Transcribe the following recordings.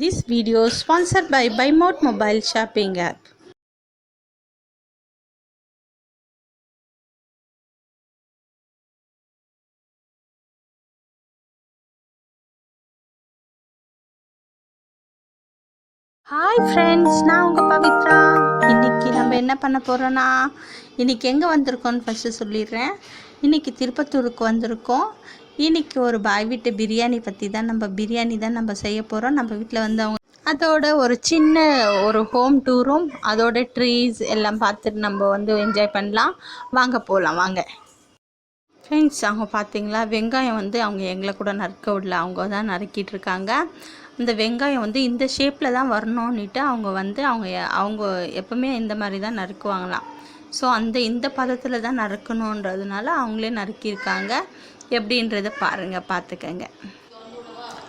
This video is sponsored by BuyMode mobile shopping app. Hi friends, நான் உங்கள் பவித்ரா. இன்றைக்கி நம்ம என்ன பண்ண போகிறோன்னா, இன்றைக்கி எங்கே வந்திருக்கோன்னு ஃபஸ்ட்டு சொல்லிடுறேன். இன்றைக்கி திருப்பத்தூருக்கு வந்திருக்கோம். இன்றைக்கி ஒரு பாய் வீட்டு பிரியாணி தான் நம்ம செய்ய போகிறோம். நம்ம வீட்டில் வந்து அவங்க அதோட ஒரு சின்ன ஹோம் டூரும் அதோட ட்ரீஸ் எல்லாம் பார்த்துட்டு நம்ம வந்து என்ஜாய் பண்ணலாம். வாங்க போகலாம் வாங்க ஃப்ரெண்ட்ஸ். அவங்க பார்த்தீங்களா, வெங்காயம் வந்து அவங்க எங்களை கூட நறுக்க விடல, அவங்க தான் நறுக்கிட்டு இருக்காங்க. இந்த வெங்காயம் வந்து இந்த ஷேப்பில் தான் வரணுன்னுட்டு அவங்க எப்போவுமே இந்த மாதிரி தான் நறுக்குவாங்களாம். ஸோ இந்த பதத்தில் தான் நறுக்கணுன்றதுனால அவங்களே நறுக்கியிருக்காங்க. எப்படின்றத பார்த்துக்கங்க.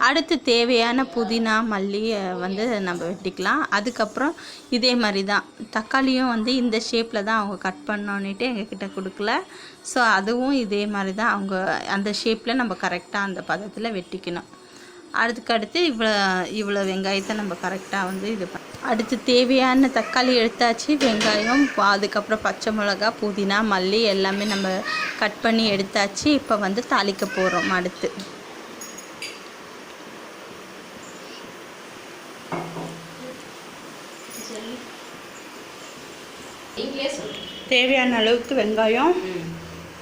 அடுத்து தேவையான புதினா மல்லி வந்து நம்ம வெட்டிக்கலாம். அதுக்கப்புறம் இதே மாதிரி தான் தக்காளியும் வந்து இந்த ஷேப்பில் தான் அவங்க கட் பண்ணோன்னுட்டு எங்ககிட்ட கொடுக்கல. ஸோ அதுவும் இதே மாதிரி தான் அவங்க அந்த ஷேப்பில் நம்ம கரெக்டாக அந்த பதத்தில் வெட்டிக்கணும். அடுத்து இவ்வளோ வெங்காயத்தை நம்ம கரெக்டாக வந்து அடுத்து தேவையான தக்காளி எடுத்தாச்சு, வெங்காயம், அதுக்கப்புறம் பச்சை மிளகா, புதினா மல்லி எல்லாமே நம்ம கட் பண்ணி எடுத்தாச்சு. இப்போ வந்து தாளிக்க போகிறோம். அடுத்து தேவையான அளவுக்கு வெங்காயம்,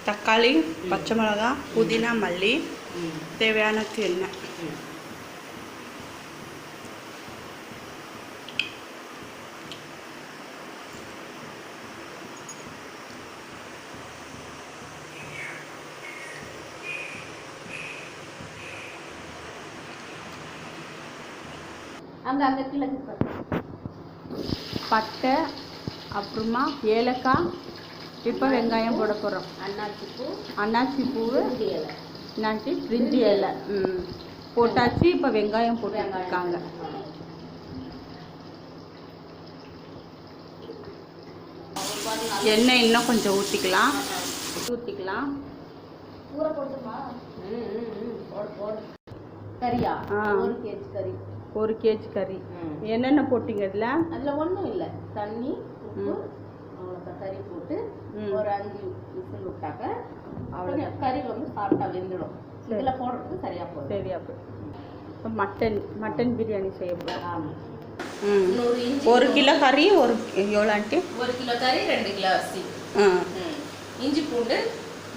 தக்காளி, பச்சை மிளகா, புதினா மல்லி, தேவையான எண்ணெய். அங்கே கிழக்கு பட்டை, அப்புறமா ஏலக்காய், இப்போ வெங்காயம் போட போகிறோம். அன்னாச்சி பூ, பிரிஞ்சி இலை போட்டாச்சு. இப்போ வெங்காயம் போட்டுருக்காங்க. எண்ணெய் இன்னும் கொஞ்சம் ஊற்றிக்கலாம். கறியா? 1 kg கறி. 1 kg கறி. என்னென்ன போட்டிங்க அதில்? ஒன்றும் இல்லை, தண்ணி, உப்பு, அவ்வளோதான். கறி போட்டு ஒரு 5 விசில் விட்டாக்க அவ்வளோ கறி வந்து சாப்பிட்டா வெந்துடும். இதில் போடுறதுக்கு சரியா போகும். இப்போ மட்டன் பிரியாணி செய்ய போகிறோம். ஆமாம். 1 கிலோ கறி, எவ்வளோ ஆண்டி? 1 கிலோ கறி, 2 கிலோ அரிசி, இஞ்சி பூண்டு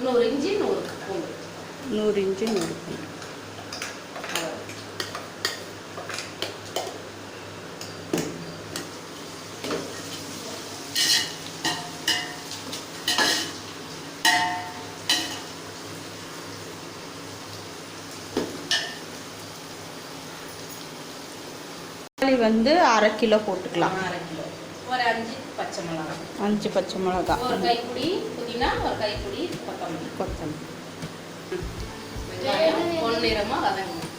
100 இஞ்சி 100 பூண்டு. 100 இஞ்சி 100 பூண்டு. வந்து 1/2 கிலோ போட்டுக்கலாம். 1/2 கிலோ. ஒரு 5 பச்சை மிளகா. 5 பச்சை மிளகா. ஒரு கைப்பிடி புதினா, ஒரு கைப்பிடி கொத்தமல்லி. பொன்னிறமா வதங்கணும்.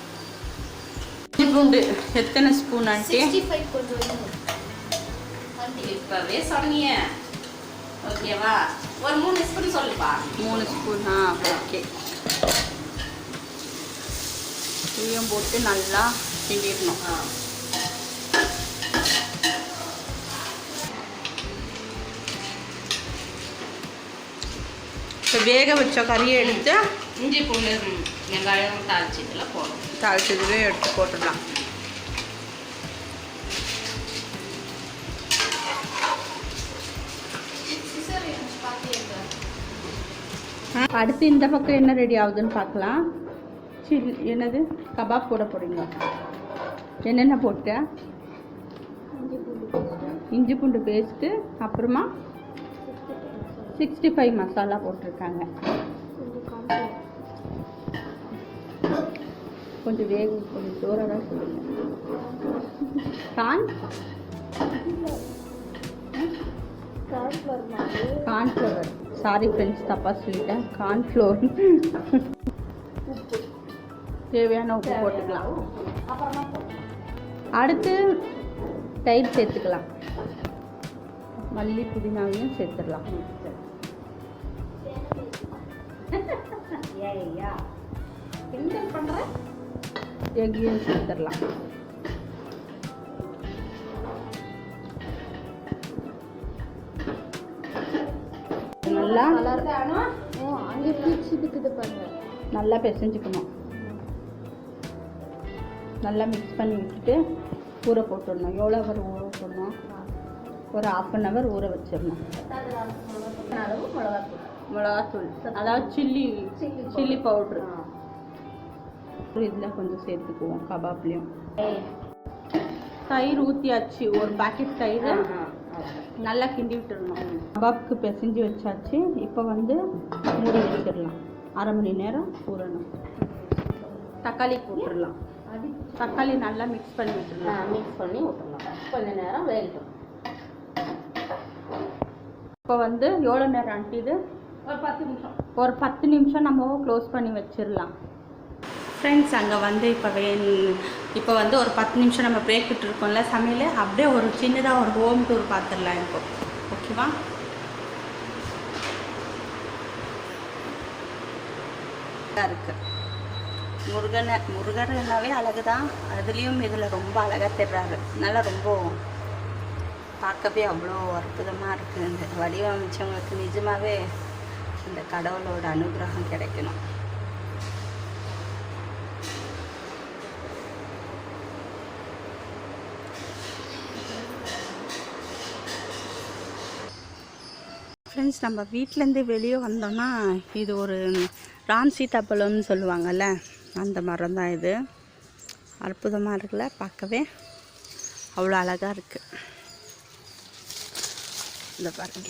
இஞ்சி பூண்டு எத்தனை ஸ்பூன் ஆண்டி? 65 கொஞ்சம். இப்பவே சொன்னீங்க, ஓகேவா? ஒரு 3 ஸ்பூன் சொல்லுப்பா. 3 ஸ்பூன். ஓகே. இதையும் போட்டு நல்லா கிண்டிடணும். இப்போ வேக வச்ச கறியை எடுத்து இஞ்சி பூண்டு வெங்காயம் தாளிச்சதுலேயே எடுத்து போட்டுடலாம். அடுத்து இந்த பக்கம் என்ன ரெடி ஆகுதுன்னு பார்க்கலாம். என்னது கபாப் போட போகிறீங்க? என்னென்ன போட்ட? இஞ்சி பூண்டு பேஸ்ட்டு, அப்புறமா 65 மசாலா போட்டிருக்காங்க. கொஞ்சம் கொஞ்சம் ஜோராக தான் சொல்லுங்க. கார்ன்ஃப்ளவர். சாரி ஃப்ரெண்ட்ஸ், தப்பாக சொல்லிட்டேன். கார்ன்ஃப்ளவர். தேவையான உப்பு போட்டுக்கலாம். அடுத்து தயிர் சேர்த்துக்கலாம். மல்லி புதினாவையும் சேர்த்துடலாம். கிண்டல் பண்ணுற எக்கையும் சேர்த்துடலாம். நல்லா அங்கே பிடிச்சிட்டு பாருங்க. நல்லா பிசைஞ்சுக்கணும். நல்லா மிக்ஸ் பண்ணி விட்டுட்டு ஊற போட்டுடணும். எவ்வளோ ஹவர் ஊற போடணும்? ஒரு 1/2 hour ஊற வச்சிடணும். அளவு மிளகாத்தூள், அதாவது சில்லி பவுட்ரு இதில் கொஞ்சம் சேர்த்துக்குவோம். கபாப்லேயும் தயிர் ஊற்றியாச்சு. ஒரு பாக்கெட் தயிர் நல்லா கிண்டி விட்டுடணும். கபாப்க்கு பிசைஞ்சு வச்சாச்சு. இப்போ வந்து மூடி வச்சிடலாம். 1/2 மணி நேரம் ஊறணும். தக்காளி போட்டுடலாம். தக்காளி நல்லா மிக்ஸ் பண்ணி விட்டுடலாம். மிக்ஸ் பண்ணி விட்டுடலாம். கொஞ்சம் நேரம் வேகட்டும். இப்போ வந்து எவ்வளோ நேரம் ஆண்டி? இது ஒரு 10 நிமிஷம். ஒரு 10 நிமிஷம் நம்ம க்ளோஸ் பண்ணி வச்சிடலாம். ஃப்ரெண்ட்ஸ், அங்கே வந்து இப்போ வந்து ஒரு 10 நிமிஷம் நம்ம பிரேக் விட்டுருக்கோம்ல சமையல். அப்படியே ஒரு சின்னதாக ஒரு ஹோம் டூர் பார்த்துடலாம் இப்போ. ஓகேவா? இருக்குது முருகன்னாவே அழகு தான். அதுலேயும் இதில் ரொம்ப அழகாக தெரிறாரு. நல்லா ரொம்ப பார்க்கவே அவ்வளோ அற்புதமாக இருக்குது. இந்த வடிவமைச்சவங்களுக்கு நிஜமாகவே இந்த கடவுளோட அனுகிரகம் கிடைக்கணும். ஃப்ரெண்ட்ஸ், நம்ம வீட்டிலேருந்து வெளியே வந்தோம்னா இது ஒரு ராம் சீதாப்பழம்னு சொல்லுவாங்கள்ல, அந்த மரம் தான் இது. அற்புதமாக இருக்குல்ல, பார்க்கவே அவ்வளோ அழகாக இருக்குது. இந்த பாருங்க,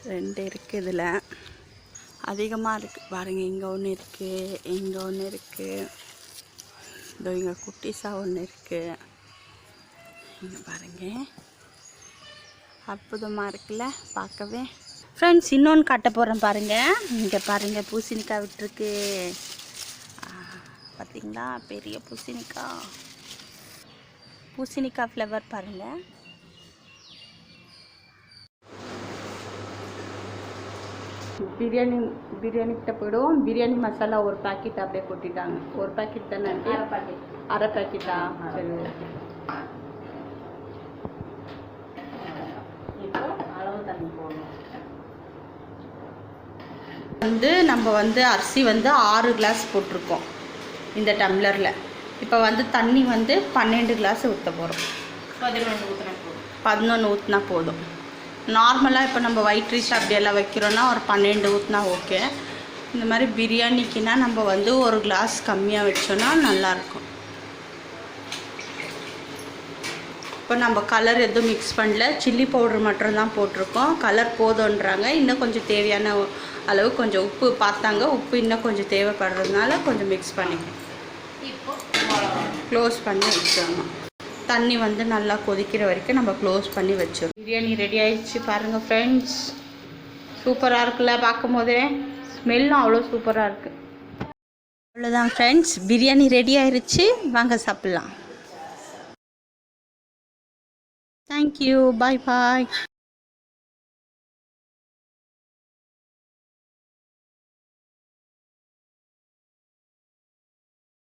2 இருக்குது. இதில் அதிகமாக இருக்குது பாருங்கள். இங்கே ஒன்று இருக்குது, இங்கே ஒன்று இருக்குது, இதோ இங்கே குட்டிஸாக ஒன்று இருக்குது. இங்கே பாருங்கள், அற்புதமாக இருக்குல்ல பார்க்கவே. ஃப்ரெண்ட்ஸ், இன்னொன்று காட்ட போகிறேன் பாருங்கள். இங்கே பாருங்கள், பூசணிக்காய் விட்டுருக்கு. பார்த்தீங்களா? பெரிய பூசணிக்காய் ஃப்ளவர் பாருங்கள். பிரியாணி கிட்ட போயிடுவோம். பிரியாணி மசாலா ஒரு பாக்கெட் அப்படியே கொட்டிட்டாங்க. ஒரு பாக்கெட் தானே? அரை பாக்கெட்டா? சரி, ஓகே. வந்து நம்ம வந்து அரிசி வந்து 6 கிளாஸ் போட்டிருக்கோம் இந்த டம்ளரில். இப்போ வந்து தண்ணி வந்து 12 கிளாஸ் ஊற்ற போகிறோம். 11 ஊற்றினா போதும். நார்மலாக இப்போ நம்ம ஒயிட் ரைஸ் அப்படியெல்லாம் வைக்கிறோன்னா ஒரு 12 ஊற்றினா ஓகே. இந்த மாதிரி பிரியாணிக்குன்னா நம்ம வந்து 1 கிளாஸ் கம்மியாக வச்சோன்னா நல்லாயிருக்கும். இப்போ நம்ம கலர் எதுவும் மிக்ஸ் பண்ணல, சில்லி பவுட்ரு மட்டும்தான் போட்டிருக்கோம். கலர் போதுன்றாங்க. இன்னும் கொஞ்சம் தேவையான அளவு கொஞ்சம் உப்பு பார்த்தாங்க. உப்பு இன்னும் கொஞ்சம் தேவைப்படுறதுனால கொஞ்சம் மிக்ஸ் பண்ணிக்கணும். இப்போ க்ளோஸ் பண்ணி வச்சிடணும். தண்ணி வந்து நல்லா கொதிக்கிற வரைக்கும் நம்ம க்ளோஸ் பண்ணி வச்சிடணும். பிரியாணி ரெடி ஆயிடுச்சு பாருங்கள் ஃப்ரெண்ட்ஸ். சூப்பராக இருக்குல்ல, பார்க்கும் போதே ஸ்மெல்லும் அவ்வளோ சூப்பராக இருக்குது. அவ்வளோதான் ஃப்ரெண்ட்ஸ், பிரியாணி ரெடி ஆயிடுச்சு. வாங்க சாப்பிட்லாம். தேங்க்யூ, பாய் பாய்.